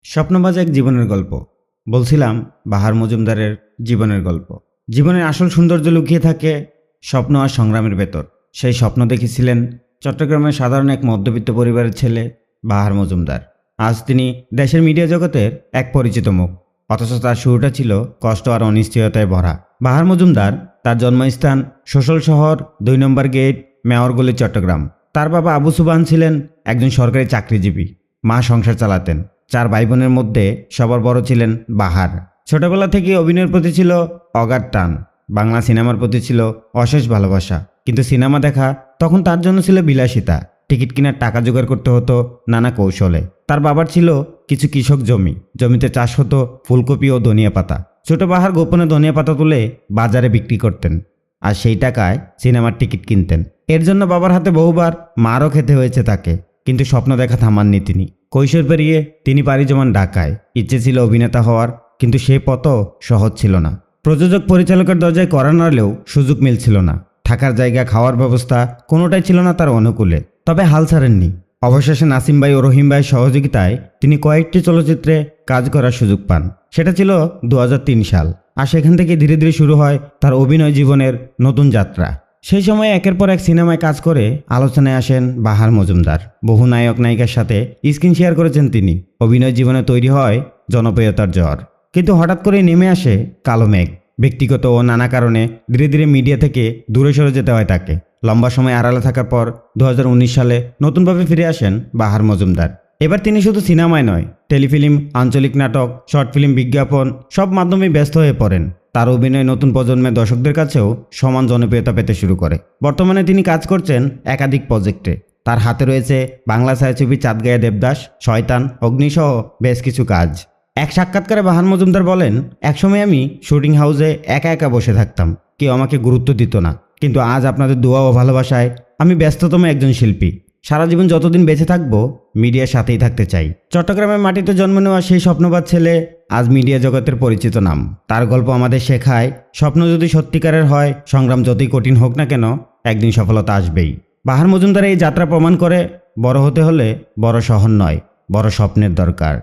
স্বপ্নবাজ এক জীবনের গল্প। বলছিলাম বাহার মজুমদারের জীবনের গল্প। জীবনের আসল সৌন্দর্য লুকিয়ে থাকে স্বপ্ন আর সংগ্রামের ভেতর। সেই স্বপ্ন দেখেছিলেন চট্টগ্রামের সাধারণ এক মধ্যবিত্ত পরিবারের ছেলে বাহার মজুমদার। আজ তিনি দেশের মিডিয়া জগতের এক পরিচিত মুখ, অথচ তার শুরুটা ছিল কষ্ট আর অনিশ্চয়তায় ভরা। বাহার মজুমদার, তার জন্মস্থান সোশল শহর 2 নম্বর গেট, মেয়রগলি, চট্টগ্রাম। তার বাবা আবু সুবহান ছিলেন একজন সরকারি চাকরিজীবী। মা সংসার চালাতেন। 4 ভাই বোনের মধ্যে সবার বড় ছিলেন বাহার। ছোটবেলা থেকে অভিনয়ের প্রতি ছিল অগাধ টান। বাংলা সিনেমার প্রতি ছিল অশেষ ভালোবাসা। কিন্তু সিনেমা দেখা তখন তার জন্য ছিল বিলাসিতা। টিকিট কেনার টাকা জোগাড় করতে হতো নানা কৌশলে। তার বাবার ছিল কিছু কৃষক জমি, জমিতে চাষ হতো ফুলকপি ও ধনিয়া পাতা। ছোট বাহার গোপনে ধনিয়া পাতা তুলে বাজারে বিক্রি করতেন, আর সেই টাকায় সিনেমার টিকিট কিনতেন। এর জন্য বাবার হাতে বহুবার মারও খেতে হয়েছে তাকে, কিন্তু স্বপ্ন দেখা থামাননি তিনি। কৈশোর পেরিয়ে তিনি পাড়ি জমান ঢাকায়। ইচ্ছে ছিল অভিনেতা হওয়ার, কিন্তু সে পথও সহজ ছিল না। প্রযোজক পরিচালকের দরজায় কড়া নাড়লেও সুযোগ মিলছিল না। থাকার জায়গা, খাওয়ার ব্যবস্থা কোনোটাই ছিল না তার অনুকূলে। তবে হাল ছাড়েননি। অবশেষে নাসিম ভাই ও রহিম ভাইয়ের সহযোগিতায় তিনি কয়েকটি চলচ্চিত্রে কাজ করার সুযোগ পান। সেটা ছিল 2003 সাল। আর সেখান থেকে ধীরে ধীরে শুরু হয় তার অভিনয় জীবনের নতুন যাত্রা। সেই সময় একের পর এক সিনেমায় কাজ করে আলোচনায় আসেন বাহার মজুমদার। বহু নায়ক নায়িকার সাথে স্ক্রিন শেয়ার করেছেন তিনি। অভিনয় জীবনে তৈরি হয় জনপ্রিয়তার জ্বর। কিন্তু হঠাৎ করে নেমে আসে কালো মেঘ। ব্যক্তিগত ও নানা কারণে ধীরে ধীরে মিডিয়া থেকে দূরে সরে যেতে হয় তাকে। লম্বা সময় আড়ালে থাকার পর 2019 সালে নতুনভাবে ফিরে আসেন বাহার মজুমদার। এবার তিনি শুধু সিনেমায় নয়, টেলিফিল্ম, আঞ্চলিক নাটক, শর্ট ফিল্ম, বিজ্ঞাপন সব মাধ্যমেই ব্যস্ত হয়ে পড়েন। তার অভিনয় নতুন প্রজন্মের দর্শকদের কাছেও সমান জনপ্রিয়তা পেতে শুরু করে। বর্তমানে তিনি কাজ করছেন একাধিক প্রজেক্টে। তার হাতে রয়েছে বাংলা ছায়াছবি চাঁদগাঁয়া দেবদাস, শয়তান, অগ্নিসহ বেশ কিছু কাজ। এক সাক্ষাৎকারে বাহার মজুমদার বলেন, একসময় আমি শুটিং হাউসে একা একা বসে থাকতাম, কেউ আমাকে গুরুত্ব দিত না। কিন্তু আজ আপনাদের দোয়া ও ভালোবাসায় আমি ব্যস্ততম একজন শিল্পী। সারা জীবন যতদিন বেঁচে থাকবো মিডিয়ার সাথেই থাকতে চাই। চট্টগ্রামের মাটিতে জন্ম নেওয়া সেই স্বপ্নবাজ ছেলে আজ মিডিয়া জগতের পরিচিত নাম। তার গল্প আমাদের শেখায়, স্বপ্ন যদি সত্যিকারের হয়, সংগ্রাম যতই কঠিন হোক না কেন, একদিন সফলতা আসবেই। বাহার মজুমদার এই যাত্রা প্রমাণ করে, বড় হতে হলে বড় শহর নয়, বড় স্বপ্নের দরকার।